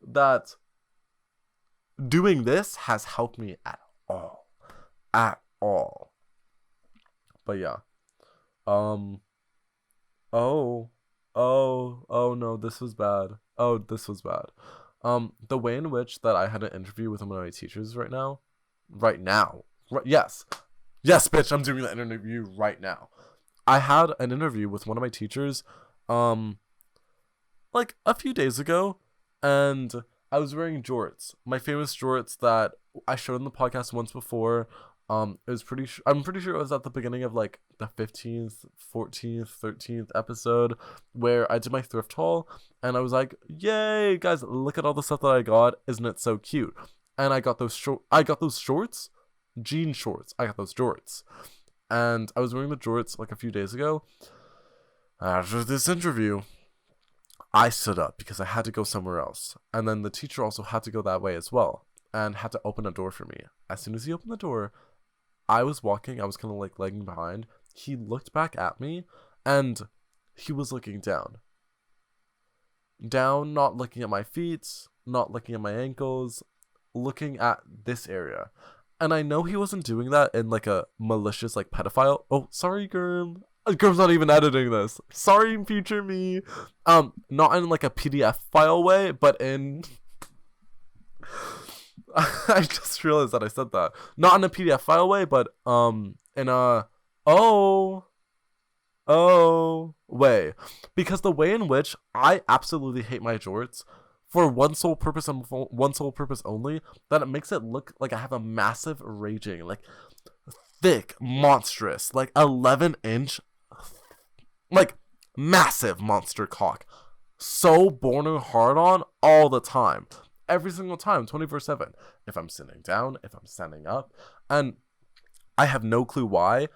that doing this has helped me at all. But yeah. Oh no, this was bad. The way in which that I had an interview with one of my teachers right now, yes, bitch, I'm doing that interview right now. I had an interview with one of my teachers, like a few days ago, and I was wearing jorts, my famous jorts that I showed in the podcast once before. It was I'm pretty sure it was at the beginning of, like, the 15th, 14th, 13th episode where I did my thrift haul, and I was like, yay, guys, look at all the stuff that I got. Isn't it so cute? And I got those shorts, jean shorts. I got those jorts. And I was wearing the jorts, like, a few days ago. After this interview, I stood up because I had to go somewhere else. And then the teacher also had to go that way as well and had to open a door for me. As soon as he opened the door, I was walking, I was kind of, like, lagging behind. He looked back at me, and he was looking down. Down, not looking at my feet, not looking at my ankles, looking at this area. And I know he wasn't doing that in, like, a malicious, like, pedophile. Oh, sorry, Germ. Germ's not even editing this. Sorry, future me. Not in, like, a PDF file way, but in... I just realized that I said that. Not in a PDF file way, but in a... Oh, Oh, way. Because the way in which I absolutely hate my jorts for one sole purpose and one sole purpose only, that it makes it look like I have a massive raging, like thick, monstrous, like 11-inch, like massive monster cock. So born and hard on all the time. Every single time, 24/7. If I'm sitting down, if I'm standing up, and I have no clue why,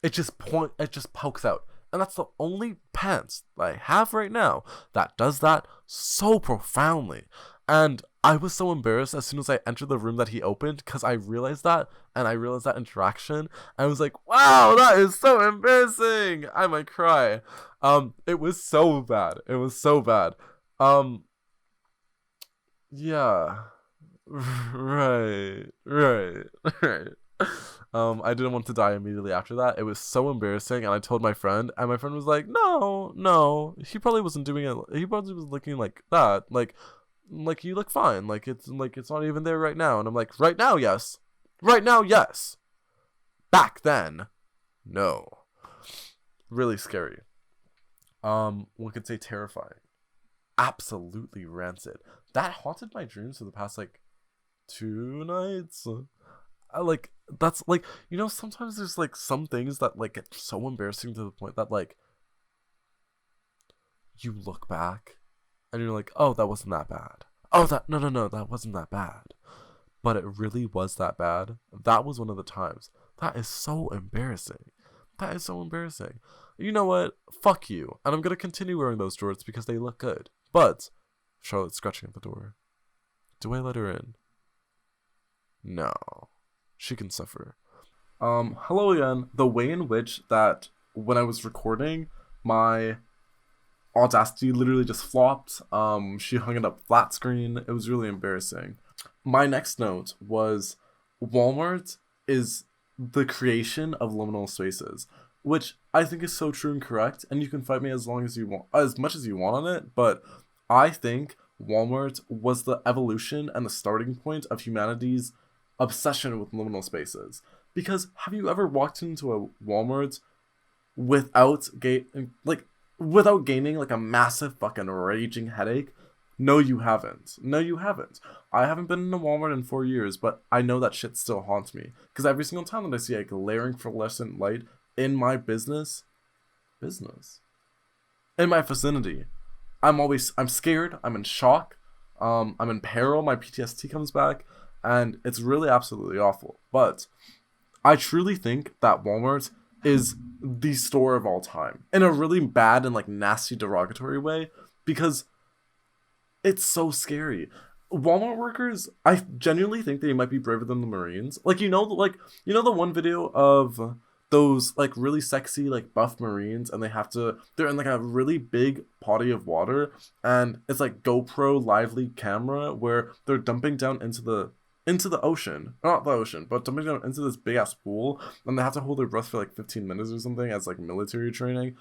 it just pokes out. And that's the only pants that I have right now that does that so profoundly. And I was so embarrassed as soon as I entered the room that he opened, because I realized that, and I realized that interaction. I was like, wow, that is so embarrassing. I might cry. It was so bad. It was so bad. Yeah. Right. Right. Right. I didn't want to die immediately after that. It was so embarrassing, and I told my friend, and my friend was like, no, he probably wasn't doing it. He probably was looking like that. Like you look fine. Like it's not even there right now. And I'm like, right now, yes. Right now, yes. Back then, no. Really scary. One could say terrifying. Absolutely rancid. That haunted my dreams for the past 2 nights. That's sometimes there's some things that get so embarrassing to the point that you look back and you're like, oh, that wasn't that bad. Oh, no, that wasn't that bad. But it really was that bad. That was one of the times. That is so embarrassing. That is so embarrassing. You know what? Fuck you. And I'm gonna continue wearing those jorts because they look good. But Charlotte's scratching at the door. Do I let her in? No. She can suffer. Hello again. The way in which that when I was recording, my Audacity literally just flopped. She hung it up flat screen. It was really embarrassing. My next note was Walmart is the creation of liminal spaces, which I think is so true and correct, and you can fight me as long as you want, as much as you want on it, but I think Walmart was the evolution and the starting point of humanity's obsession with liminal spaces. Because have you ever walked into a Walmart without without gaining a massive fucking raging headache? No, you haven't. No, you haven't. I haven't been in a Walmart in 4 years, but I know that shit still haunts me. Because every single time that I see a glaring fluorescent light in my business, in my vicinity, I'm scared, I'm in shock, I'm in peril, my PTSD comes back, and it's really absolutely awful. But I truly think that Walmart is the store of all time, in a really bad and nasty derogatory way, because it's so scary. Walmart workers, I genuinely think they might be braver than the Marines. You know the one video of those really sexy buff Marines, and they're in a really big body of water, and it's GoPro lively camera where they're dumping down into the ocean, not the ocean, but dumping down into this big ass pool, and they have to hold their breath for 15 minutes or something as military training.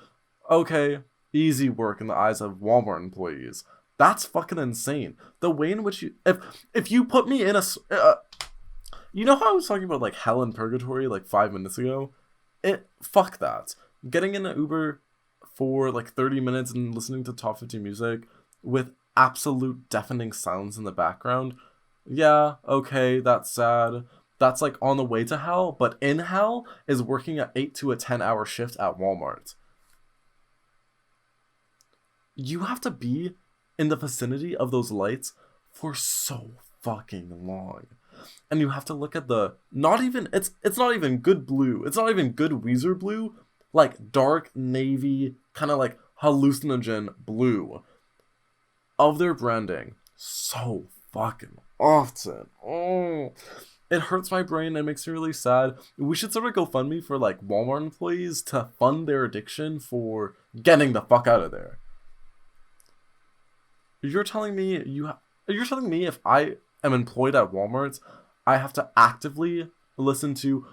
Okay, easy work in the eyes of Walmart employees. That's fucking insane. The way in which if you put me in you know how I was talking about hell and purgatory 5 minutes ago? Fuck that. Getting in an Uber for 30 minutes and listening to top 50 music with absolute deafening silence in the background. Yeah, okay, that's sad. That's on the way to hell, but in hell is working an 8 to 10 hour shift at Walmart. You have to be in the vicinity of those lights for so fucking long. And you have to look at it's not even good blue. It's not even good Weezer blue. Dark navy, kind of hallucinogen blue of their branding. So fucking often. Oh, it hurts my brain and makes me really sad. We should start a GoFundMe for Walmart employees to fund their addiction for getting the fuck out of there. You're telling me if I am employed at Walmart, I have to actively listen to...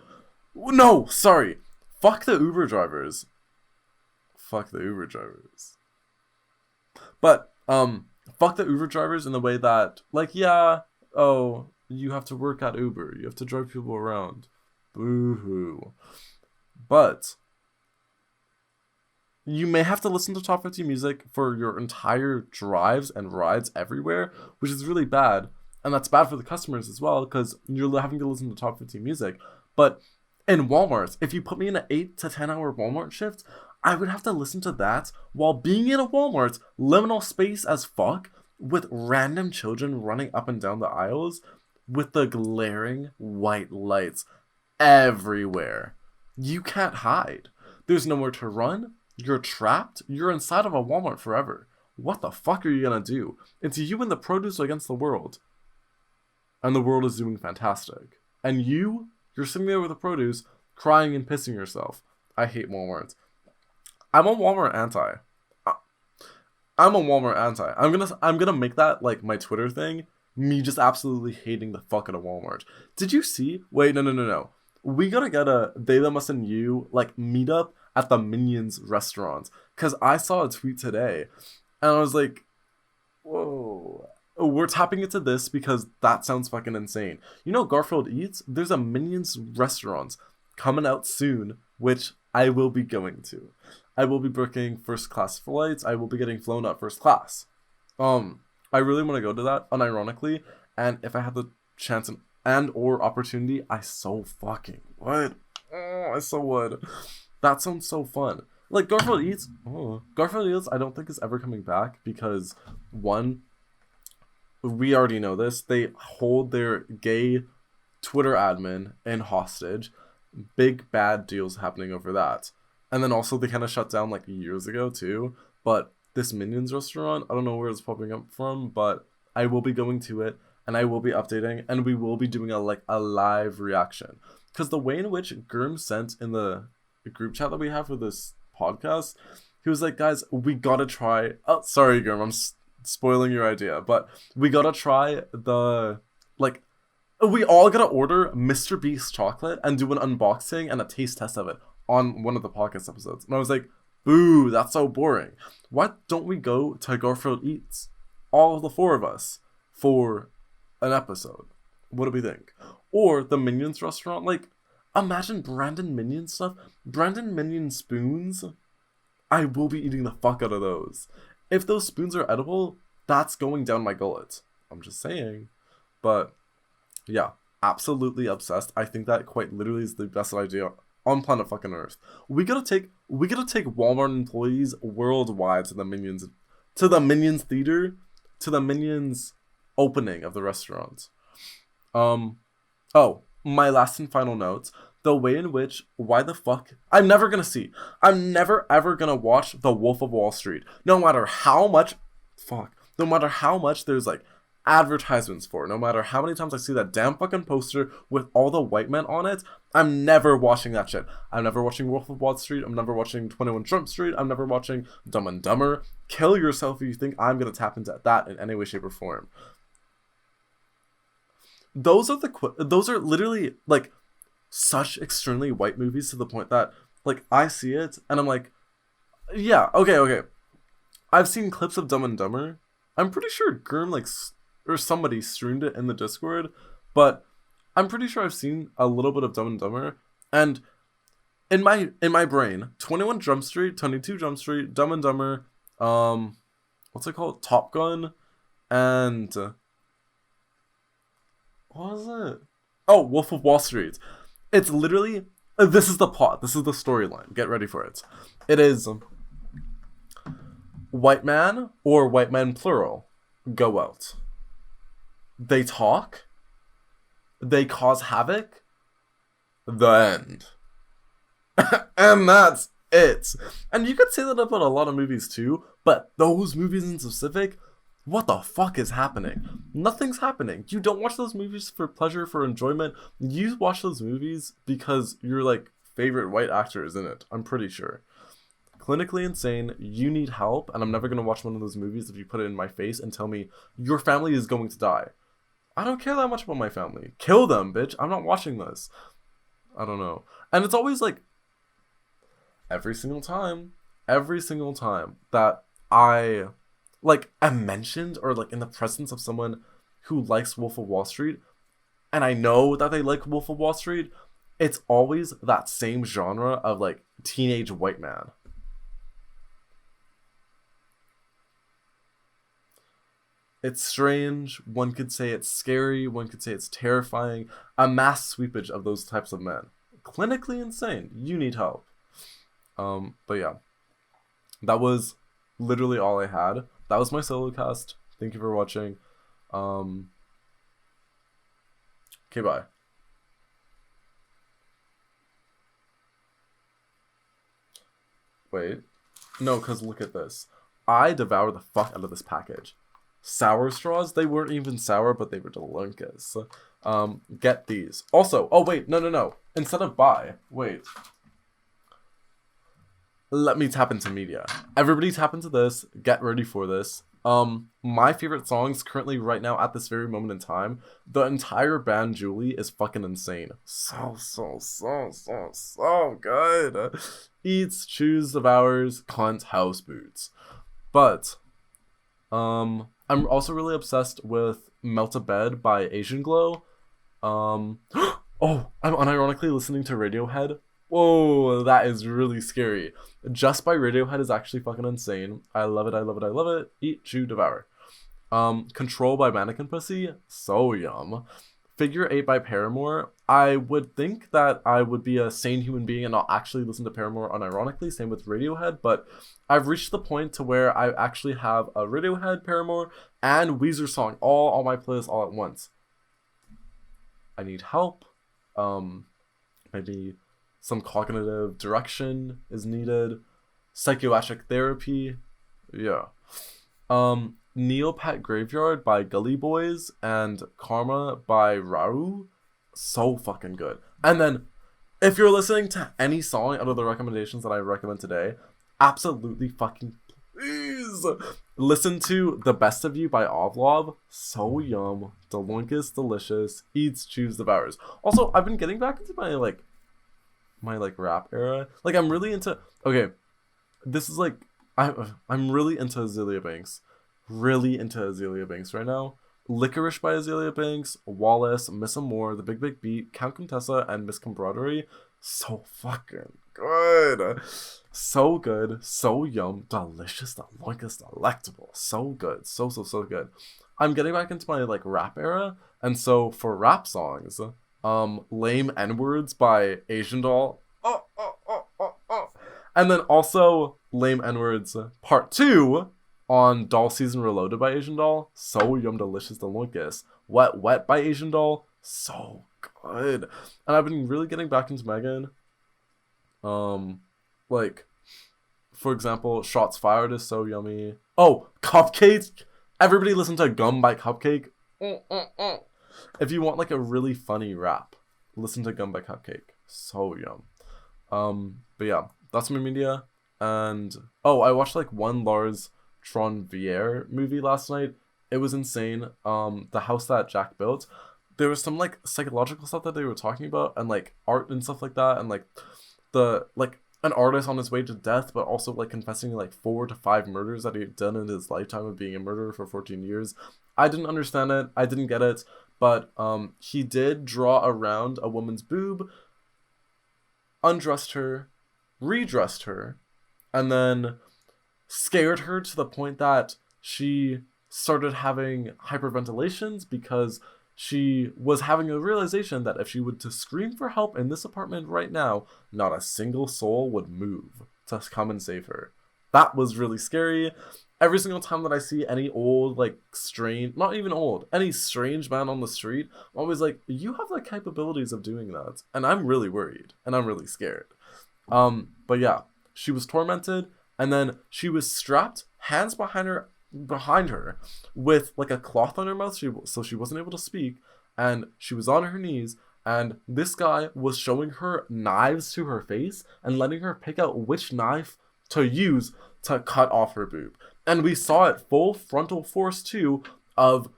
No, sorry. Fuck the Uber drivers. Fuck the Uber drivers. But, fuck the Uber drivers in the way that, you have to work at Uber. You have to drive people around. Boo-hoo. But You may have to listen to top 50 music for your entire drives and rides everywhere, which is really bad. And that's bad for the customers as well, because you're having to listen to top 50 music. But in Walmart, if you put me in an 8 to 10 hour Walmart shift, I would have to listen to that while being in a Walmart, liminal space as fuck, with random children running up and down the aisles, with the glaring white lights everywhere. You can't hide. There's nowhere to run. You're trapped. You're inside of a Walmart forever. What the fuck are you gonna do? It's you and the produce against the world. And the world is doing fantastic. And you're sitting there with the produce, crying and pissing yourself. I hate Walmart. I'm a Walmart anti. I'm a Walmart anti. I'm gonna make that like my Twitter thing. Me just absolutely hating the fuck out of Walmart. Did you see? Wait, no. We gotta get a They, Them, Us, and You like meetup at the Minions restaurant. Cause I saw a tweet today, and I was like, whoa. We're tapping into this because that sounds fucking insane. You know Garfield Eats? There's a Minions restaurant coming out soon, which I will be going to. I will be booking first class flights. I will be getting flown up first class. I really want to go to that, unironically, and if I had the chance and or opportunity, I so fucking would. Oh, I so would. That sounds so fun. Like Garfield Eats, I don't think is ever coming back because, one, we already know this. They hold their gay Twitter admin in hostage. Big bad deals happening over that. And then also they kind of shut down like years ago too. But this Minions restaurant, I don't know where it's popping up from, but I will be going to it and I will be updating and we will be doing a live reaction. Because the way in which Gurm sent in the group chat that we have for this podcast, he was like, guys, we gotta try. Oh, sorry, Gurm, I'm spoiling your idea, but we gotta try the we all gotta order Mr. Beast chocolate and do an unboxing and a taste test of it on one of the podcast episodes. And I was like, boo, that's so boring. Why don't we go to Garfield Eats, all of the four of us, for an episode? What do we think? Or the Minions restaurant, like, imagine Brandon Minion stuff. Brandon Minion spoons, I will be eating the fuck out of those. If those spoons are edible, that's going down my gullet. I'm just saying. But yeah, absolutely obsessed. I think that quite literally is the best idea on planet fucking Earth. We gotta take Walmart employees worldwide to the Minions theater, to the Minions opening of the restaurant. Oh, my last and final note. The way in which, why the fuck, I'm never ever gonna watch The Wolf of Wall Street. No matter how much there's like advertisements for it, no matter how many times I see that damn fucking poster with all the white men on it, I'm never watching that shit. I'm never watching Wolf of Wall Street. I'm never watching 21 Jump Street. I'm never watching Dumb and Dumber. Kill yourself if you think I'm gonna tap into that in any way, shape, or form. Those are literally like such extremely white movies to the point that like I see it and I'm like, yeah, okay. I've seen clips of Dumb and Dumber. I'm pretty sure Gurm or somebody streamed it in the Discord, but I'm pretty sure I've seen a little bit of Dumb and Dumber. And in my brain, 21 Jump Street, 22 Jump Street, Dumb and Dumber, what's it called? Top Gun, and what was it? Oh, Wolf of Wall Street. It's literally, this is the plot. This is the storyline. Get ready for it. It is white man or white men plural go out. They talk. They cause havoc. The end. And that's it. And you could say that about a lot of movies too, but those movies in specific, what the fuck is happening? Nothing's happening. You don't watch those movies for pleasure, for enjoyment. You watch those movies because your like favorite white actor is in it. I'm pretty sure. Clinically insane. You need help, and I'm never gonna watch one of those movies if you put it in my face and tell me your family is going to die. I don't care that much about my family. Kill them, bitch. I'm not watching this. I don't know. And it's always like every single time that I am mentioned or like in the presence of someone who likes Wolf of Wall Street, and I know that they like Wolf of Wall Street, it's always that same genre of like teenage white man. It's strange. One could say it's scary. One could say it's terrifying. A mass sweepage of those types of men. Clinically insane. You need help. But yeah. That was literally all I had. That was my solo cast. Thank you for watching. Okay, bye. Wait. No, because look at this. I devour the fuck out of this package. Sour straws? They weren't even sour, but they were delicious. Get these. Also, oh wait, no. Instead of buy, wait. Let me tap into media. Everybody tap into this. Get ready for this. My favorite songs currently right now at this very moment in time, the entire band Julie is fucking insane. So good. Eats, chews, devours, cunt, house boots. But, I'm also really obsessed with Melt a Bed by Asian Glow. Oh, I'm unironically listening to Radiohead. Whoa, that is really scary. Just by Radiohead is actually fucking insane. I love it. Eat, chew, devour. Control by Mannequin Pussy. So yum. Figure 8 by Paramore. I would think that I would be a sane human being and not actually listen to Paramore unironically. Same with Radiohead. But I've reached the point to where I actually have a Radiohead, Paramore, and Weezer song all on my playlist all at once. I need help. Maybe some cognitive direction is needed. Psychiatric therapy. Yeah. Neopet Graveyard by Gully Boys and Karma by Raru. So fucking good. And then, if you're listening to any song out of the recommendations that I recommend today, absolutely fucking please listen to The Best of You by Ovlov. So yum. Delunkus, delicious. Eats, chews, devours. Also, I've been getting back into my rap era. Like, I'm really into, okay, this is like, I'm really into Azealia Banks. Really into Azealia Banks right now. Licorice by Azealia Banks, Wallace, Miss Amore, The Big Big Beat, Count Contessa, and Miss Camaraderie. So fucking good. So good. So yum. Delicious. Delicious. Delectable. So good. So good. I'm getting back into my rap era. And so for rap songs, Lame N-Words by Asian Doll. And then also Lame N-Words Part 2 on Doll Season Reloaded by Asian Doll. So yum, delicious, delicious. Wet Wet by Asian Doll. So good. And I've been really getting back into Megan. For example, Shots Fired is so yummy. Oh, Cupcake. Everybody listen to Gum by Cupcake. If you want a really funny rap, listen to Gum by Cupcake. So yum. But yeah, that's my media. And I watched one Lars Tronvier movie last night. It was insane. The House That Jack Built. There was some psychological stuff that they were talking about, and art and stuff like that, and an artist on his way to death, but also confessing 4 to 5 murders that he'd done in his lifetime of being a murderer for 14 years. I didn't understand it. I didn't get it. But he did draw around a woman's boob, undressed her, redressed her, and then scared her to the point that she started having hyperventilations because she was having a realization that if she were to scream for help in this apartment right now, not a single soul would move to come and save her. That was really scary. Every single time that I see any old, strange, not even old, any strange man on the street, I'm always you have the capabilities of doing that. And I'm really worried. And I'm really scared. But yeah, she was tormented. And then she was strapped, hands behind her, with a cloth on her mouth, so she wasn't able to speak. And she was on her knees. And this guy was showing her knives to her face and letting her pick out which knife to use to cut off her boob. And we saw it full frontal force too of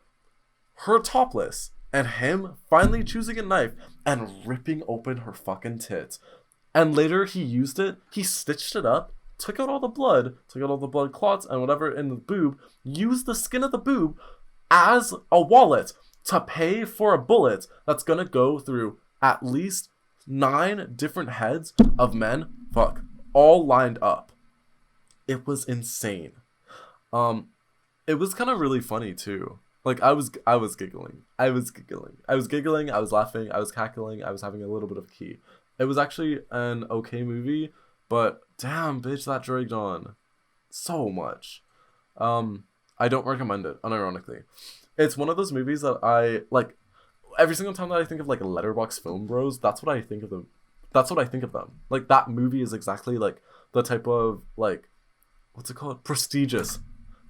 her topless and him finally choosing a knife and ripping open her fucking tit. And later he used it, he stitched it up, took out all the blood clots and whatever in the boob, used the skin of the boob as a wallet to pay for a bullet that's gonna go through at least 9 different heads of men, all lined up. It was insane. It was kind of really funny too. Like I was giggling. I was laughing. I was cackling. I was having a little bit of key. It was actually an okay movie, but damn, bitch, that dragged on so much. I don't recommend it. Unironically, it's one of those movies that I like. Every single time that I think of like letterbox film bros, that's what I think of them. That's what I think of them. Like that movie is exactly like the type of like what's it called? Prestigious.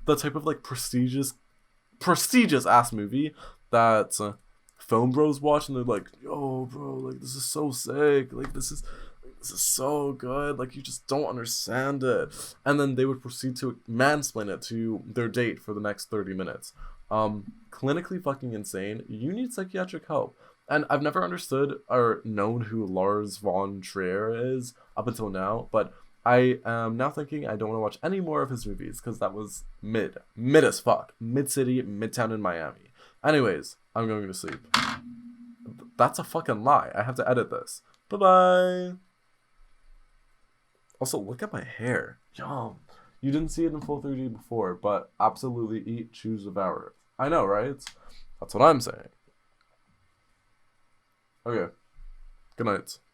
The type of like prestigious ass movie that film bros watch and they're like, yo, bro, like this is so sick. Like this is so good. Like you just don't understand it. And then they would proceed to mansplain it to their date for the next 30 minutes. Clinically fucking insane. You need psychiatric help. And I've never understood or known who Lars von Trier is up until now, but I am now thinking I don't want to watch any more of his movies because that was mid as fuck, mid city, midtown in Miami. Anyways, I'm going to sleep. That's a fucking lie. I have to edit this. Bye bye. Also, look at my hair. Yum. You didn't see it in full 3D before, but absolutely eat, choose, devour. I know, right? That's what I'm saying. Okay. Good night.